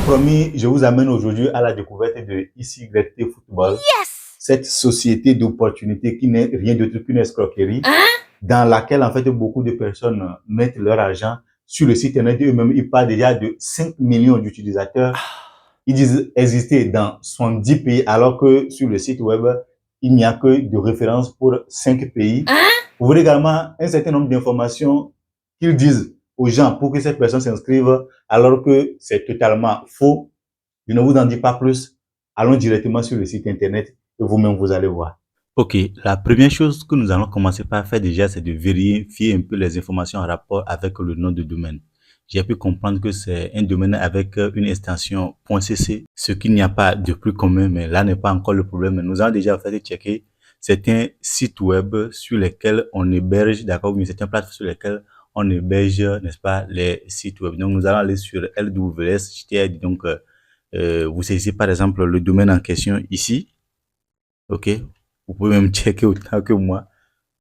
promis, je vous amène aujourd'hui à la découverte de ICYT Football. Yes! Cette société d'opportunités qui n'est rien d'autre qu'une escroquerie, dans laquelle en fait beaucoup de personnes mettent leur argent sur le site internet. Eux-mêmes, ils parlent déjà de 5 millions d'utilisateurs. Ils disent exister dans 70 pays, alors que sur le site web, il n'y a que de références pour 5 pays. Vous voyez également un certain nombre d'informations qu'ils disent aux gens pour que ces personnes s'inscrivent, alors que c'est totalement faux. Je ne vous en dis pas plus. Allons directement sur le site internet et vous-même vous allez voir. Ok, la première chose que nous allons commencer par faire déjà, c'est de vérifier un peu les informations en rapport avec le nom de domaine. J'ai pu comprendre que c'est un domaine avec une extension .cc, ce qu'il n'y a pas de plus commun, mais là n'est pas encore le problème. Nous allons déjà fait checker certains sites web sur lesquels on héberge, d'accord, mais certaines plateformes sur lesquelles on héberge, n'est-ce pas, les sites web. Donc, nous allons aller sur LWS, donc, vous saisissez par exemple le domaine en question ici, ok, vous pouvez même checker autant que moi.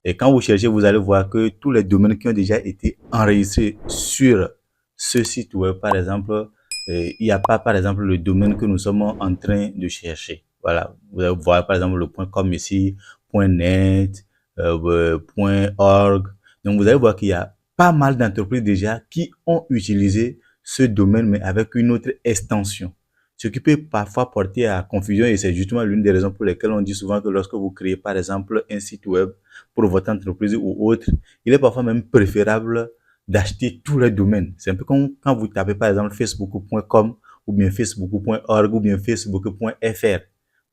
Et quand vous cherchez, vous allez voir que tous les domaines qui ont déjà été enregistrés sur ce site web, par exemple, il n'y a pas, par exemple, le domaine que nous sommes en train de chercher. Voilà, vous allez voir, par exemple, le .com ici, .net, .org. Donc, vous allez voir qu'il y a pas mal d'entreprises déjà qui ont utilisé ce domaine, mais avec une autre extension. Ce qui peut parfois porter à confusion, et c'est justement l'une des raisons pour lesquelles on dit souvent que lorsque vous créez, par exemple, un site web pour votre entreprise ou autre, il est parfois même préférable d'acheter tous les domaines. C'est un peu comme quand vous tapez, par exemple, facebook.com ou bien facebook.org ou bien facebook.fr.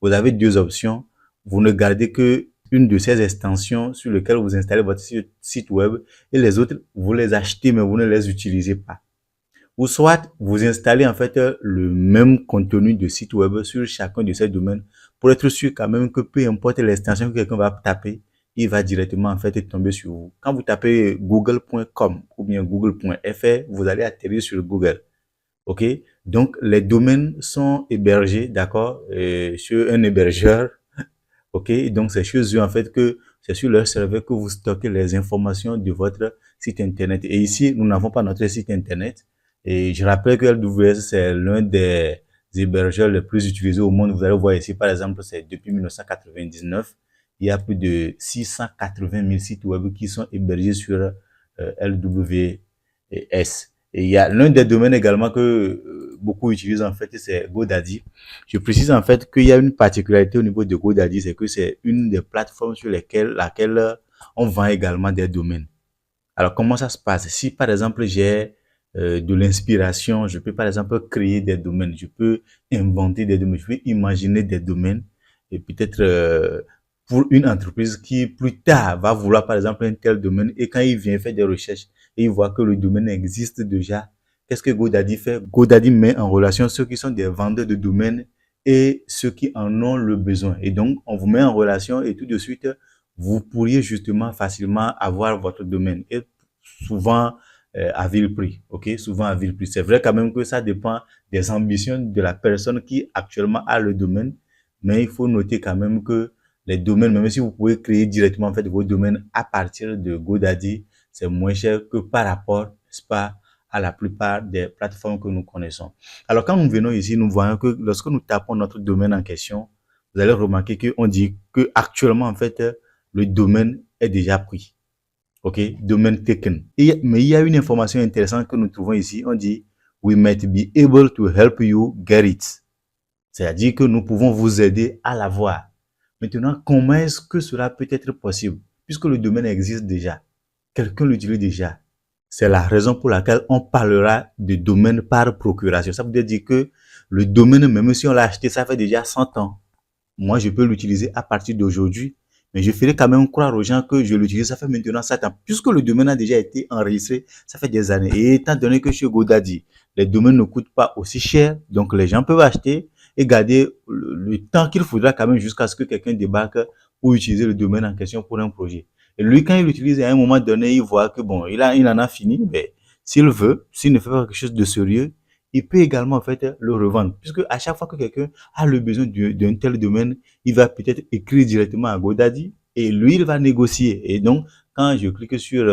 Vous avez deux options. Vous ne gardez que une de ces extensions sur lesquelles vous installez votre site web et les autres, vous les achetez, mais vous ne les utilisez pas. Ou soit vous installez en fait le même contenu de site web sur chacun de ces domaines pour être sûr quand même que peu importe l'extension que quelqu'un va taper, il va directement en fait tomber sur vous. Quand vous tapez google.com ou bien google.fr, vous allez atterrir sur Google. Ok? Donc les domaines sont hébergés, d'accord, sur un hébergeur. Ok? Donc c'est chez eux en fait que c'est sur leur serveur que vous stockez les informations de votre site internet. Et ici, nous n'avons pas notre site internet. Et je rappelle que LWS, c'est l'un des hébergeurs les plus utilisés au monde. Vous allez voir ici, par exemple, c'est depuis 1999. Il y a plus de 680 000 sites web qui sont hébergés sur LWS. Et il y a l'un des domaines également que beaucoup utilisent en fait, c'est GoDaddy. Je précise en fait qu'il y a une particularité au niveau de GoDaddy, c'est que c'est une des plateformes sur laquelle on vend également des domaines. Alors, comment ça se passe? Si, par exemple, j'ai de l'inspiration, je peux, par exemple, créer des domaines, je peux inventer des domaines, je peux imaginer des domaines, et peut-être pour une entreprise qui, plus tard, va vouloir, par exemple, un tel domaine, et quand il vient faire des recherches, et il voit que le domaine existe déjà, qu'est-ce que GoDaddy fait? GoDaddy met en relation ceux qui sont des vendeurs de domaines et ceux qui en ont le besoin. Et donc, on vous met en relation et tout de suite, vous pourriez justement facilement avoir votre domaine. Et souvent à vil prix, ok? Souvent à vil prix. C'est vrai quand même que ça dépend des ambitions de la personne qui actuellement a le domaine, mais il faut noter quand même que les domaines, même si vous pouvez créer directement en fait vos domaines à partir de GoDaddy, c'est moins cher que par rapport, n'est-ce pas, à la plupart des plateformes que nous connaissons. Alors quand nous venons ici, nous voyons que lorsque nous tapons notre domaine en question, vous allez remarquer qu'on dit que actuellement en fait le domaine est déjà pris. Ok, domaine taken. Mais il y a une information intéressante que nous trouvons ici. On dit we might be able to help you get it. C'est-à-dire que nous pouvons vous aider à l'avoir. Maintenant, comment est-ce que cela peut être possible? Puisque le domaine existe déjà. Quelqu'un l'utilise déjà. C'est la raison pour laquelle on parlera de domaine par procuration. Ça veut dire que le domaine, même si on l'a acheté, ça fait déjà 100 ans. Moi, je peux l'utiliser à partir d'aujourd'hui, mais je ferai quand même croire aux gens que je l'utilise, ça fait maintenant 7 ans. Puisque le domaine a déjà été enregistré, ça fait des années. Et étant donné que chez GoDaddy, les domaines ne coûtent pas aussi cher, donc les gens peuvent acheter et garder le temps qu'il faudra quand même jusqu'à ce que quelqu'un débarque pour utiliser le domaine en question pour un projet. Et lui, quand il l'utilise, à un moment donné, il voit que bon, il en a fini, mais s'il veut, s'il ne fait pas quelque chose de sérieux, il peut également en fait le revendre. Puisque à chaque fois que quelqu'un a le besoin d'un tel domaine, il va peut-être écrire directement à GoDaddy et lui, il va négocier. Et donc, quand je clique sur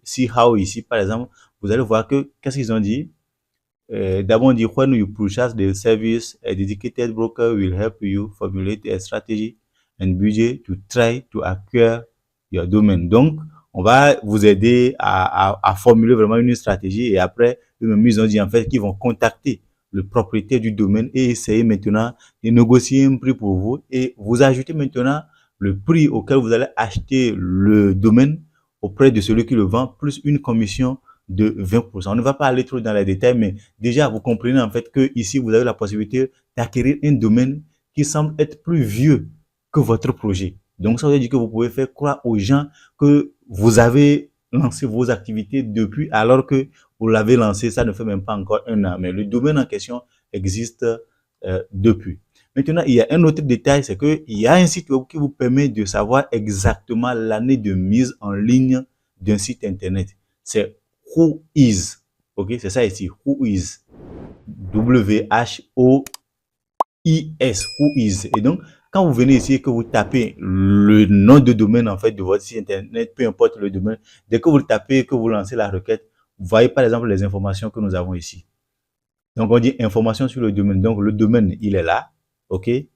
See How ici, par exemple, vous allez voir que qu'est-ce qu'ils ont dit? d'abord on dit when you purchase the service, a dedicated broker will help you formulate a strategy and budget to try to acquire your domaine. Donc, on va vous aider à formuler vraiment une stratégie et après, eux-mêmes, ils ont dit en fait qu'ils vont contacter le propriétaire du domaine et essayer maintenant de négocier un prix pour vous et vous ajoutez maintenant le prix auquel vous allez acheter le domaine auprès de celui qui le vend, plus une commission de 20%. On ne va pas aller trop dans les détails, mais déjà, vous comprenez en fait que ici, vous avez la possibilité d'acquérir un domaine qui semble être plus vieux que votre projet. Donc, ça veut dire que vous pouvez faire croire aux gens que vous avez lancé vos activités depuis, alors que vous l'avez lancé, ça ne fait même pas encore un an. Mais le domaine en question existe depuis. Maintenant, il y a un autre détail, c'est qu'il y a un site web qui vous permet de savoir exactement l'année de mise en ligne d'un site internet. C'est Whois. Ok, c'est ça ici. Whois. W-H-O-I-S. Whois. Et donc, quand vous venez ici et que vous tapez le nom de domaine en fait de votre site internet, peu importe le domaine, dès que vous le tapez et que vous lancez la requête, vous voyez par exemple les informations que nous avons ici. Donc, on dit information sur le domaine. Donc, le domaine, il est là. OK? Et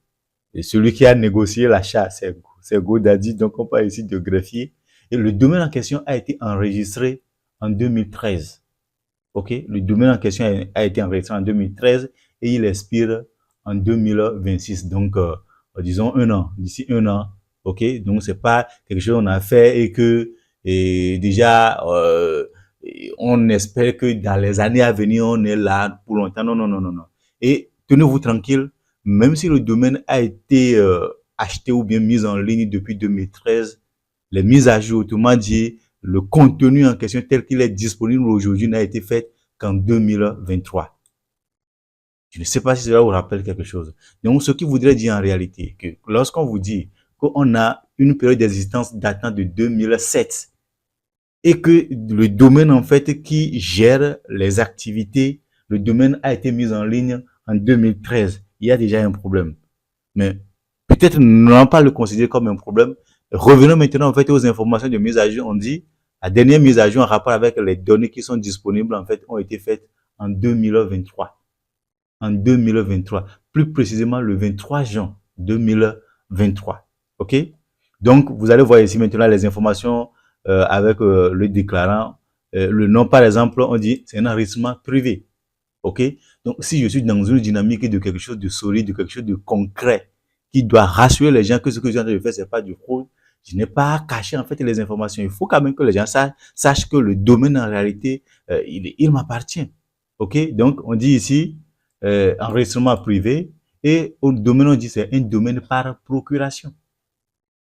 celui qui a négocié l'achat, c'est GoDaddy. Donc, on parle ici de greffier. Et le domaine en question a été enregistré en 2013. OK? Le domaine en question a été enregistré en 2013 et il expire en 2026. Donc, disons un an. D'ici un an. OK? Donc, c'est pas quelque chose qu'on a fait et que déjà, on espère que dans les années à venir, on est là pour longtemps. Non, non, non, non, non. Et tenez-vous tranquille, même si le domaine a été acheté ou bien mis en ligne depuis 2013, les mises à jour, autrement dit, le contenu en question tel qu'il est disponible aujourd'hui n'a été fait qu'en 2023. Je ne sais pas si cela vous rappelle quelque chose. Donc, ce qui voudrait dire en réalité que lorsqu'on vous dit qu'on a une période d'existence datant de 2007, et que le domaine en fait qui gère les activités, le domaine a été mis en ligne en 2013. Il y a déjà un problème. Mais peut-être ne pas le considérer comme un problème. Revenons maintenant en fait aux informations de mise à jour. On dit la dernière mise à jour en rapport avec les données qui sont disponibles en fait ont été faites en 2023. En 2023. Plus précisément le 23 juin 2023. OK? Donc, vous allez voir ici maintenant les informations avec le déclarant. Le nom, par exemple, on dit c'est un enregistrement privé. OK? Donc, si je suis dans une dynamique de quelque chose de solide, de quelque chose de concret, qui doit rassurer les gens que ce que je suis en train de faire, c'est pas du fraude, je n'ai pas à cacher en fait les informations. Il faut quand même que les gens sachent que le domaine en réalité, il m'appartient. OK? Donc, on dit ici enregistrement privé et au domaine, on dit c'est un domaine par procuration.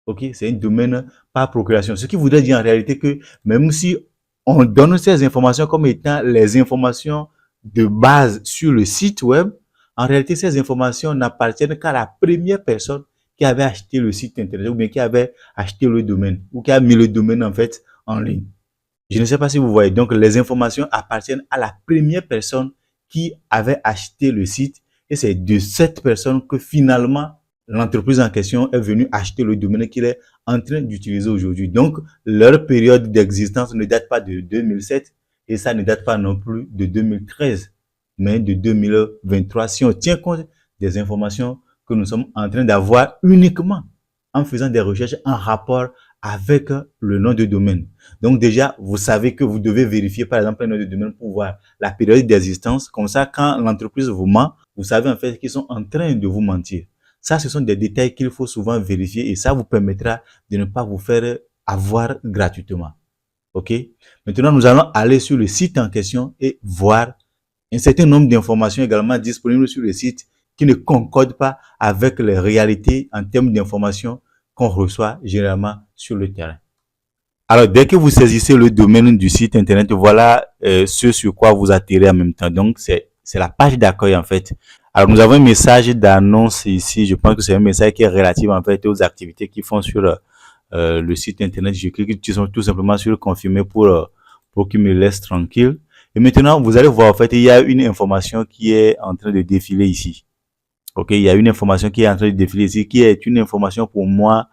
OK, c'est un domaine par procuration. Ce qui voudrait dire en réalité que même si on donne ces informations comme étant les informations de base sur le site web, en réalité, ces informations n'appartiennent qu'à la première personne qui avait acheté le site internet ou bien qui avait acheté le domaine ou qui a mis le domaine en fait en ligne. Je ne sais pas si vous voyez. Donc, les informations appartiennent à la première personne qui avait acheté le site et c'est de cette personne que finalement l'entreprise en question est venue acheter le domaine qu'il est en train d'utiliser aujourd'hui. Donc, leur période d'existence ne date pas de 2007 et ça ne date pas non plus de 2013, mais de 2023. Si on tient compte des informations que nous sommes en train d'avoir uniquement en faisant des recherches en rapport avec le nom de domaine. Donc déjà, vous savez que vous devez vérifier par exemple un nom de domaine pour voir la période d'existence. Comme ça, quand l'entreprise vous ment, vous savez en fait qu'ils sont en train de vous mentir. Ça, ce sont des détails qu'il faut souvent vérifier et ça vous permettra de ne pas vous faire avoir gratuitement. OK? Maintenant, nous allons aller sur le site en question et voir un certain nombre d'informations également disponibles sur le site qui ne concordent pas avec les réalités en termes d'informations qu'on reçoit généralement sur le terrain. Alors, dès que vous saisissez le domaine du site internet, voilà ce sur quoi vous atterrez en même temps. Donc, c'est la page d'accueil en fait. Alors, nous avons un message d'annonce ici. Je pense que c'est un message qui est relatif en fait aux activités qu'ils font sur le site internet. Je clique tout simplement sur confirmer pour qu'il me laisse tranquille. Et maintenant, vous allez voir en fait, il y a une information qui est en train de défiler ici. OK, il y a une information qui est en train de défiler ici, qui est une information pour moi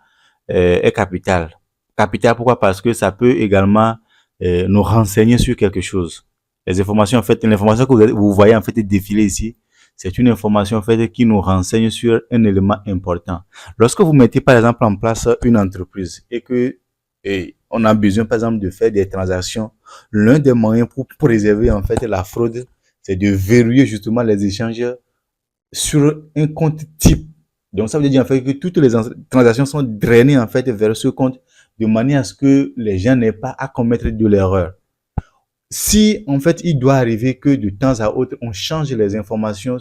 est capitale. Capitale, pourquoi? Parce que ça peut également nous renseigner sur quelque chose. Les informations, en fait, l'information que vous voyez en fait défiler ici, c'est une information en fait qui nous renseigne sur un élément important. Lorsque vous mettez par exemple en place une entreprise et que on a besoin par exemple de faire des transactions, l'un des moyens pour préserver en fait la fraude, c'est de verrouiller justement les échanges sur un compte type. Donc ça veut dire en fait que toutes les transactions sont drainées en fait vers ce compte de manière à ce que les gens n'aient pas à commettre de l'erreur. Si en fait il doit arriver que de temps à autre on change les informations,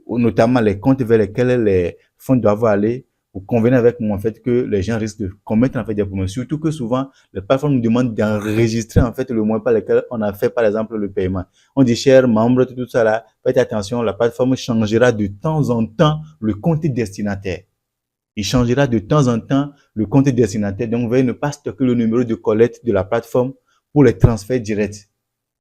notamment les comptes vers lesquels les fonds doivent aller, vous convenez avec moi en fait que les gens risquent de commettre en fait des problèmes. Surtout que souvent les plateformes nous demandent d'enregistrer en fait le moyen par lequel on a fait par exemple le paiement. On dit cher membre, tout ça là, faites attention, la plateforme changera de temps en temps le compte destinataire. Il changera de temps en temps le compte destinataire. Donc veuillez ne pas stocker le numéro de collecte de la plateforme pour les transferts directs.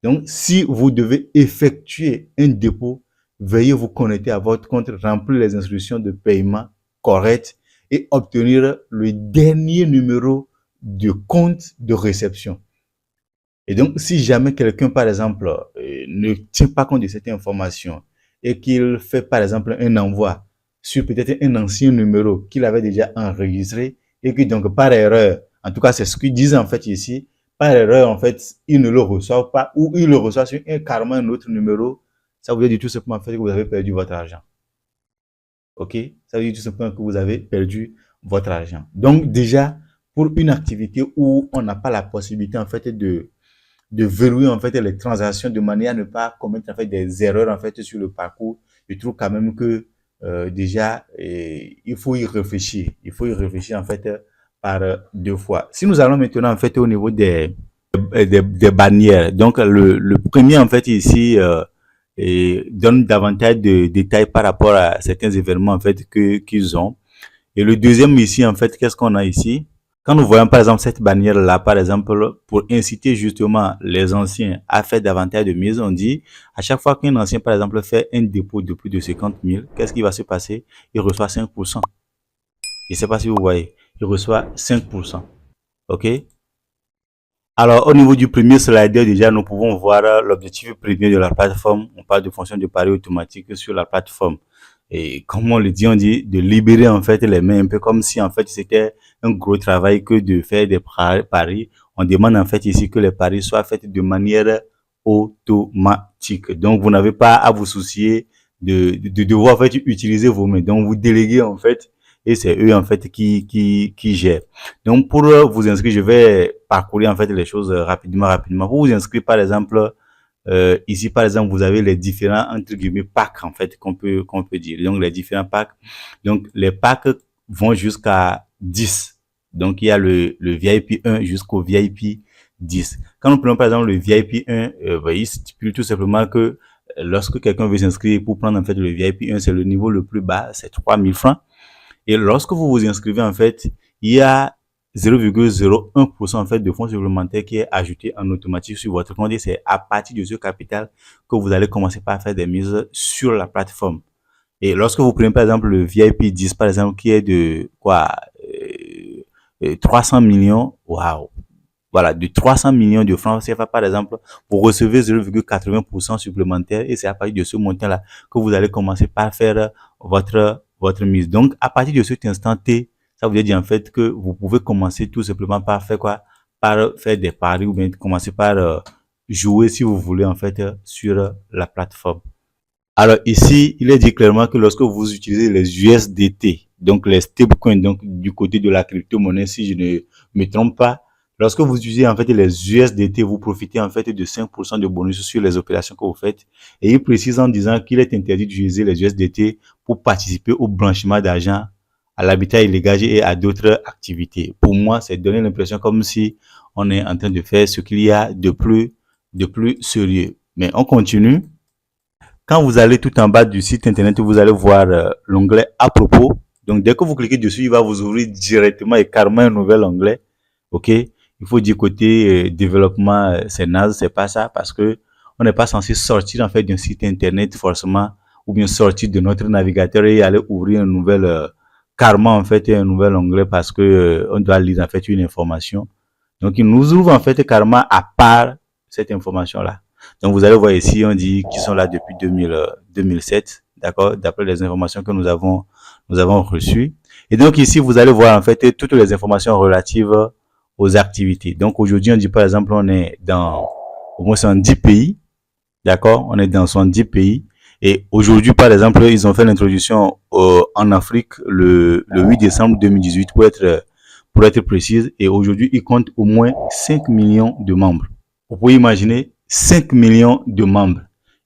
Donc, si vous devez effectuer un dépôt, veuillez vous connecter à votre compte, remplir les instructions de paiement correctes et obtenir le dernier numéro de compte de réception. Et donc, si jamais quelqu'un, par exemple, ne tient pas compte de cette information et qu'il fait, par exemple, un envoi sur peut-être un ancien numéro qu'il avait déjà enregistré et que donc, par erreur, en tout cas, c'est ce qu'ils disent en fait ici, par erreur, en fait, il ne le reçoit pas ou il le reçoit sur carrément un autre numéro, ça veut dire tout simplement en fait que vous avez perdu votre argent. OK? Ça veut dire tout simplement que vous avez perdu votre argent. Donc, déjà, pour une activité où on n'a pas la possibilité en fait de verrouiller en fait les transactions de manière à ne pas commettre en fait des erreurs en fait sur le parcours, je trouve quand même que déjà il faut y réfléchir. Il faut y réfléchir en fait par deux fois. Si nous allons maintenant en fait au niveau des bannières, donc le premier en fait ici donne davantage de détails par rapport à certains événements en fait qu'ils ont. Et le deuxième ici en fait, qu'est-ce qu'on a ici? Quand nous voyons par exemple cette bannière-là, par exemple, pour inciter justement les anciens à faire davantage de mise, on dit à chaque fois qu'un ancien, par exemple, fait un dépôt de plus de 50 000, qu'est-ce qui va se passer? Il reçoit 5%. Je ne sais pas si vous voyez, il reçoit 5%. OK? Alors, au niveau du premier slider, déjà, nous pouvons voir l'objectif premier de la plateforme. On parle de fonction de pari automatique sur la plateforme. Et comme on le dit, on dit de libérer en fait les mains, un peu comme si en fait c'était un gros travail que de faire des paris. On demande en fait ici que les paris soient faits de manière automatique. Donc, vous n'avez pas à vous soucier de devoir en fait utiliser vos mains. Donc, vous déléguez en fait et c'est eux en fait qui gèrent. Donc pour vous inscrire, je vais parcourir en fait les choses rapidement. Pour vous inscrire par exemple, ici par exemple, vous avez les différents entre guillemets packs en fait qu'on peut dire. Donc les différents packs. Donc les packs vont jusqu'à 10. Donc il y a le VIP 1 jusqu'au VIP 10. Quand nous prenons par exemple le VIP 1, il stipule tout simplement que lorsque quelqu'un veut s'inscrire pour prendre en fait le VIP 1, c'est le niveau le plus bas, c'est 3000 francs. Et lorsque vous vous inscrivez, en fait, il y a 0,01% en fait de fonds supplémentaires qui est ajouté en automatique sur votre compte et c'est à partir de ce capital que vous allez commencer par faire des mises sur la plateforme. Et lorsque vous prenez par exemple le VIP 10 par exemple qui est de quoi 300 millions, waouh, voilà, de 300 millions de francs CFA par exemple, vous recevez 0,80% supplémentaire et c'est à partir de ce montant-là que vous allez commencer par faire votre mise. Donc, à partir de cet instant T, ça veut dire en fait que vous pouvez commencer tout simplement par faire quoi? Par faire des paris ou bien commencer par jouer si vous voulez en fait sur la plateforme. Alors ici, il est dit clairement que lorsque vous utilisez les USDT, donc les stablecoins, donc du côté de la crypto-monnaie, si je ne me trompe pas, lorsque vous utilisez en fait les USDT, vous profitez en fait de 5% de bonus sur les opérations que vous faites. Et il précise en disant qu'il est interdit d'utiliser les USDT pour participer au blanchiment d'argent, à l'habitat illégal et à d'autres activités. Pour moi, c'est donner l'impression comme si on est en train de faire ce qu'il y a de plus sérieux. Mais on continue. Quand vous allez tout en bas du site internet, vous allez voir l'onglet à propos. Donc, dès que vous cliquez dessus, il va vous ouvrir directement et carrément un nouvel onglet. OK? Il faut dire côté développement, c'est naze, c'est pas ça parce que on n'est pas censé sortir en fait d'un site internet forcément ou bien sortir de notre navigateur et aller ouvrir un nouvel carrément en fait un nouvel onglet parce que on doit lire en fait une information. Donc, il nous ouvre en fait carrément à part cette information-là. Donc, vous allez voir ici, on dit qu'ils sont là depuis 2007, d'accord, d'après les informations que nous avons reçues. Et donc, ici, vous allez voir, en fait, toutes les informations relatives aux activités. Donc, aujourd'hui, on dit, par exemple, on est dans au moins 110 pays, d'accord, on est dans 110 pays. Et aujourd'hui, par exemple, ils ont fait l'introduction en Afrique le 8 décembre 2018 pour être précise. Et aujourd'hui, ils comptent au moins 5 millions de membres. Vous pouvez imaginer 5 millions de membres.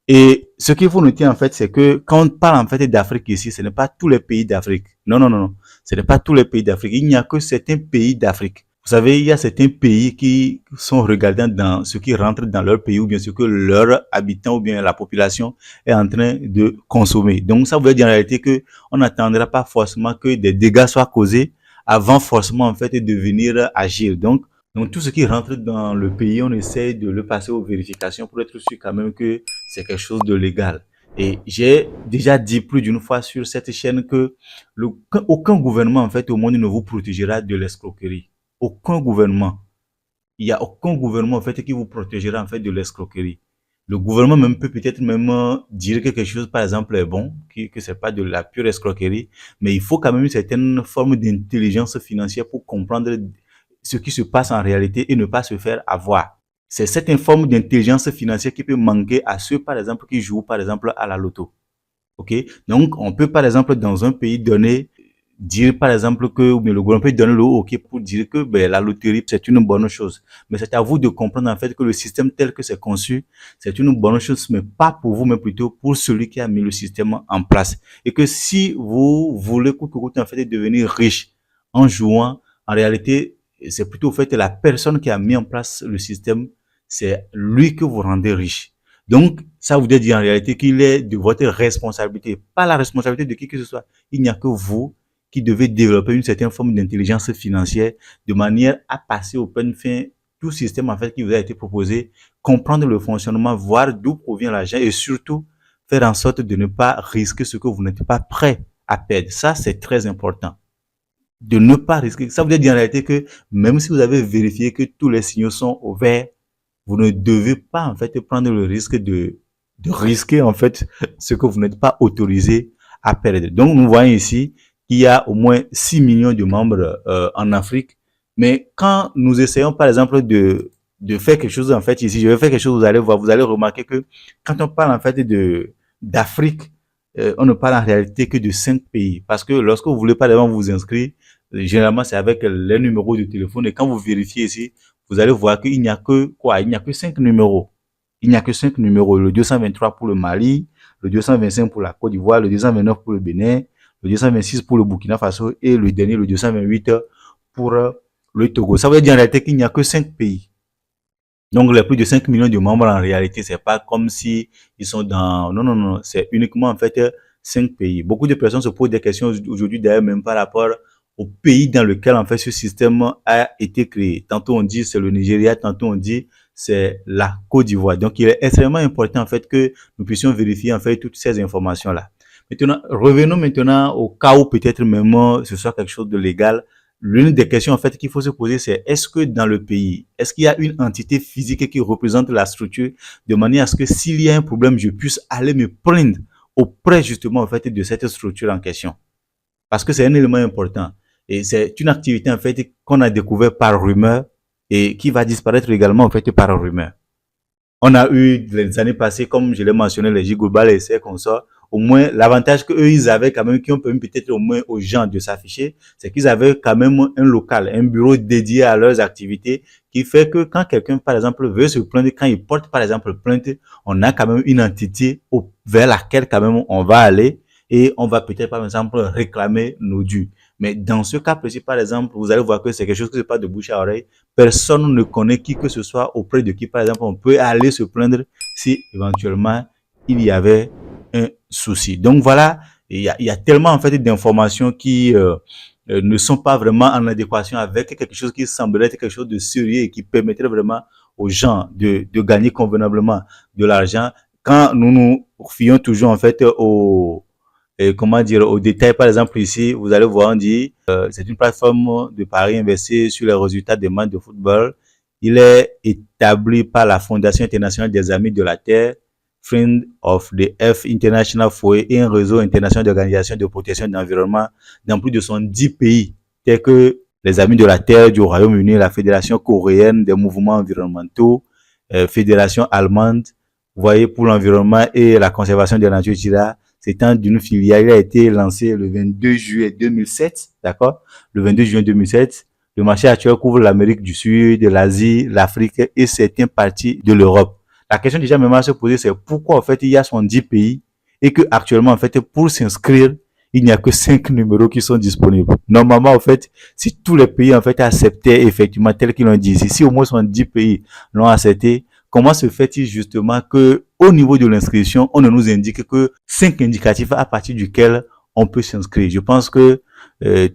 Et ce qu'il faut noter en fait, c'est que quand on parle en fait d'Afrique ici, ce n'est pas tous les pays d'Afrique. Non, non, non, non. Ce n'est pas tous les pays d'Afrique. Il n'y a que certains pays d'Afrique. Vous savez, il y a certains pays qui sont regardants dans ce qui rentre dans leur pays ou bien ce que leurs habitants ou bien la population est en train de consommer. Donc, ça veut dire en réalité que on n'attendra pas forcément que des dégâts soient causés avant forcément en fait de venir agir. Donc tout ce qui rentre dans le pays, on essaie de le passer aux vérifications pour être sûr quand même que c'est quelque chose de légal. Et j'ai déjà dit plus d'une fois sur cette chaîne que aucun gouvernement en fait au monde ne vous protégera de l'escroquerie. Aucun gouvernement. Il n'y a aucun gouvernement en fait qui vous protégera en fait de l'escroquerie. Le gouvernement même peut peut-être même dire que quelque chose par exemple est bon, que c'est pas de la pure escroquerie, mais il faut quand même une certaine forme d'intelligence financière pour comprendre ce qui se passe en réalité et ne pas se faire avoir. C'est cette forme d'intelligence financière qui peut manquer à ceux par exemple qui jouent par exemple à la loto. Ok, donc on peut par exemple dans un pays donné dire par exemple que ou bien le gouvernement peut donner le OK pour dire que ben, la loterie c'est une bonne chose. Mais c'est à vous de comprendre en fait que le système tel que c'est conçu, c'est une bonne chose, mais pas pour vous, mais plutôt pour celui qui a mis le système en place. Et que si vous voulez coûte que coûte en fait devenir riche en jouant, en réalité, c'est plutôt en fait la personne qui a mis en place le système, c'est lui que vous rendez riche. Donc, ça voudrait dire en réalité qu'il est de votre responsabilité, pas la responsabilité de qui que ce soit. Il n'y a que vous qui devez développer une certaine forme d'intelligence financière de manière à passer au peine fin tout système en fait qui vous a été proposé, comprendre le fonctionnement, voir d'où provient l'argent et surtout faire en sorte de ne pas risquer ce que vous n'êtes pas prêt à perdre. Ça, c'est très important. De ne pas risquer. Ça veut dire en réalité que même si vous avez vérifié que tous les signaux sont au vert, vous ne devez pas en fait prendre le risque de risquer en fait ce que vous n'êtes pas autorisé à perdre. Donc nous voyons ici qu'il y a au moins 6 millions de membres en Afrique. Mais quand nous essayons par exemple de faire quelque chose en fait ici, je vais faire quelque chose, vous allez voir, vous allez remarquer que quand on parle en fait d'Afrique, on ne parle en réalité que de 5 pays. Parce que lorsque vous voulez par exemple vous inscrire, généralement c'est avec les numéros de téléphone et quand vous vérifiez ici, vous allez voir qu'il n'y a que quoi? Il n'y a que 5 numéros. Il n'y a que 5 numéros. Le 223 pour le Mali, le 225 pour la Côte d'Ivoire, le 229 pour le Bénin, le 226 pour le Burkina Faso et le dernier, le 228 pour le Togo. Ça veut dire en réalité qu'il n'y a que 5 pays. Donc, les plus de 5 millions de membres, en réalité, c'est pas comme si ils sont dans, non, non, non, c'est uniquement, en fait, 5 pays. Beaucoup de personnes se posent des questions aujourd'hui, d'ailleurs, même par rapport au pays dans lequel, en fait, ce système a été créé. Tantôt, on dit c'est le Nigeria, tantôt, on dit c'est la Côte d'Ivoire. Donc, il est extrêmement important, en fait, que nous puissions vérifier, en fait, toutes ces informations-là. Maintenant, revenons maintenant au cas où peut-être même ce soit quelque chose de légal. L'une des questions en fait qu'il faut se poser, c'est est-ce que dans le pays, est-ce qu'il y a une entité physique qui représente la structure de manière à ce que s'il y a un problème, je puisse aller me plaindre auprès justement en fait de cette structure en question. Parce que c'est un élément important. Et c'est une activité en fait qu'on a découvert par rumeur et qui va disparaître également en fait par rumeur. On a eu les années passées, comme je l'ai mentionné, les Global et ces consorts. Au moins, l'avantage qu'eux, ils avaient quand même, qui ont permis peut-être au moins aux gens de s'afficher, c'est qu'ils avaient quand même un local, un bureau dédié à leurs activités, qui fait que quand quelqu'un, par exemple, veut se plaindre, quand il porte, par exemple, plainte, on a quand même une entité vers laquelle quand même on va aller et on va peut-être, par exemple, réclamer nos dûs. Mais dans ce cas précis, par exemple, vous allez voir que c'est quelque chose qui se passe de bouche à oreille. Personne ne connaît qui que ce soit auprès de qui, par exemple, on peut aller se plaindre si éventuellement il y avait un souci. Donc voilà, il y a tellement en fait d'informations qui ne sont pas vraiment en adéquation avec quelque chose qui semblerait être quelque chose de sérieux et qui permettrait vraiment aux gens de gagner convenablement de l'argent quand nous nous fions toujours en fait comment dire, au détail. Par exemple, ici, vous allez voir, on dit, c'est une plateforme de paris investir sur les résultats des matchs de football Il est établi par la Fondation internationale des Amis de la Terre, Friend of the Earth International Foyer et un réseau international d'organisations de protection de l'environnement dans plus de 70 pays, tels que les Amis de la Terre du Royaume-Uni, la Fédération coréenne des mouvements environnementaux, Fédération allemande, vous voyez, pour l'environnement et la conservation de la nature, etc. C'est d'une filiale. Il a été lancé le 22 juillet 2007, d'accord? Le 22 juin 2007. Le marché actuel couvre l'Amérique du Sud, l'Asie, l'Afrique et certaines parties de l'Europe. La question déjà même à se poser, c'est pourquoi en fait il y a 70 pays et que actuellement en fait pour s'inscrire, il n'y a que 5 numéros qui sont disponibles. Normalement en fait, si tous les pays en fait acceptaient effectivement tel qu'ils l'ont dit, si au moins 70 pays l'ont accepté, comment se fait-il justement que au niveau de l'inscription, on ne nous indique que 5 indicatifs à partir duquel on peut s'inscrire? Je pense que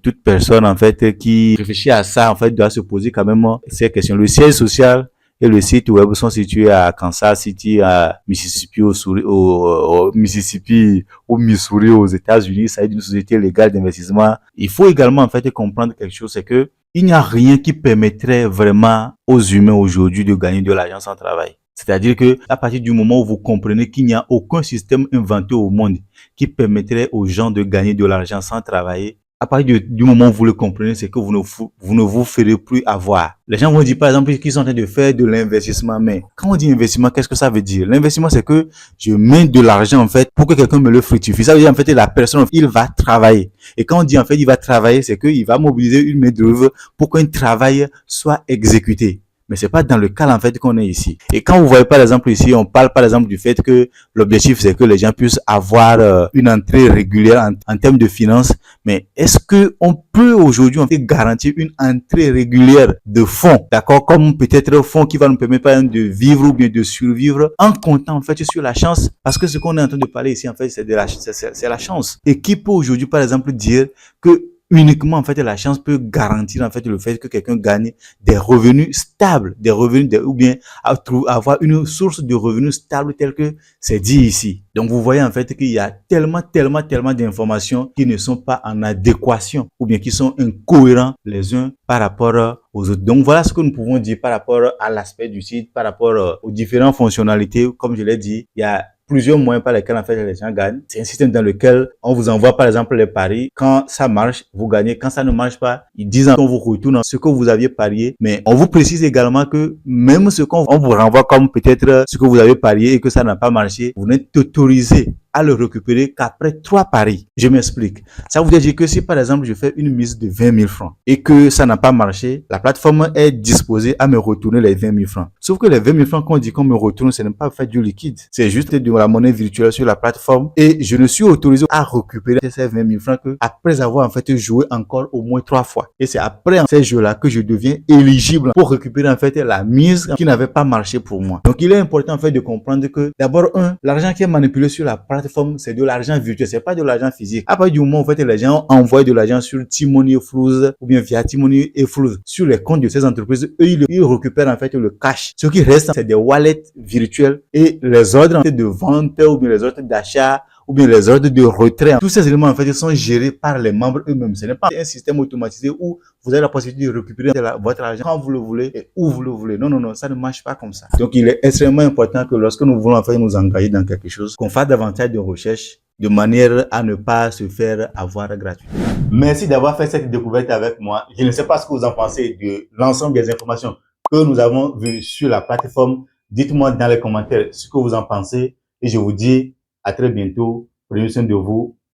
toute personne en fait qui réfléchit à ça en fait doit se poser quand même ces questions. Le siège social et le site web sont situés à Kansas City, à Mississippi, au Mississippi, au Missouri, aux États-Unis. Ça est une société légale d'investissement. Il faut également en fait comprendre quelque chose, c'est que il n'y a rien qui permettrait vraiment aux humains aujourd'hui de gagner de l'argent sans travail. C'est-à-dire que à partir du moment où vous comprenez qu'il n'y a aucun système inventé au monde qui permettrait aux gens de gagner de l'argent sans travailler, à partir du moment où vous le comprenez, c'est que vous ne vous ferez plus avoir. Les gens vont dire par exemple qu'ils sont en train de faire de l'investissement, mais quand on dit investissement, qu'est-ce que ça veut dire? L'investissement, c'est que je mets de l'argent en fait pour que quelqu'un me le fructifie. Ça veut dire en fait la personne, il va travailler. Et quand on dit en fait il va travailler, c'est qu'il va mobiliser une main-d'œuvre pour qu'un travail soit exécuté. Mais c'est pas dans le cas en fait qu'on est ici. Et quand vous voyez par exemple ici, on parle par exemple du fait que l'objectif c'est que les gens puissent avoir une entrée régulière en termes de finances. Mais est-ce que on peut aujourd'hui en fait garantir une entrée régulière de fonds, d'accord, comme peut-être un fonds qui va nous permettre par exemple de vivre ou bien de survivre en comptant en fait sur la chance? Parce que ce qu'on est en train de parler ici en fait c'est la chance. Et qui peut aujourd'hui par exemple dire que uniquement en fait la chance peut garantir en fait le fait que quelqu'un gagne des revenus stables, des revenus ou bien avoir une source de revenus stable telle que c'est dit ici. Donc vous voyez en fait qu'il y a tellement d'informations qui ne sont pas en adéquation ou bien qui sont incohérents les uns par rapport aux autres. Donc voilà ce que nous pouvons dire par rapport à l'aspect du site, par rapport aux différentes fonctionnalités. Comme je l'ai dit, il y a plusieurs moyens par lesquels en fait les gens gagnent. C'est un système dans lequel on vous envoie par exemple les paris. Quand ça marche, vous gagnez. Quand ça ne marche pas, ils disent qu'on vous retourne ce que vous aviez parié. Mais on vous précise également que même ce qu'on vous renvoie comme peut-être ce que vous avez parié et que ça n'a pas marché, vous n'êtes autorisé à le récupérer qu'après 3 paris. Je m'explique. Ça veut dire que si par exemple je fais une mise de 20 000 francs et que ça n'a pas marché, la plateforme est disposée à me retourner les 20 000 francs. Sauf que les 20 000 francs qu'on dit qu'on me retourne, ce n'est pas fait du liquide. C'est juste de la monnaie virtuelle sur la plateforme et je ne suis autorisé à récupérer ces 20 000 francs que après avoir en fait joué encore au moins 3 fois. Et c'est après ces jeux-là que je deviens éligible pour récupérer en fait la mise qui n'avait pas marché pour moi. Donc il est important en fait de comprendre que d'abord l'argent qui est manipulé sur la plateforme, c'est de l'argent virtuel, c'est pas de l'argent physique. À partir du moment où en fait les gens envoient de l'argent sur T-Money Flows ou bien via T-Money et Flows sur les comptes de ces entreprises, eux ils récupèrent en fait le cash. Ce qui reste, c'est des wallets virtuels et les ordres en fait de vente ou bien les ordres d'achat ou bien les ordres de retrait. Tous ces éléments en fait sont gérés par les membres eux-mêmes. Ce n'est pas un système automatisé où vous avez la possibilité de récupérer votre argent quand vous le voulez et où vous le voulez. Non, non, non, ça ne marche pas comme ça. Donc il est extrêmement important que lorsque nous voulons en fait nous engager dans quelque chose, qu'on fasse davantage de recherches de manière à ne pas se faire avoir gratuitement. Merci d'avoir fait cette découverte avec moi. Je ne sais pas ce que vous en pensez de l'ensemble des informations que nous avons vues sur la plateforme. Dites-moi dans les commentaires ce que vous en pensez et je vous dis à très bientôt. Prenez soin de vous.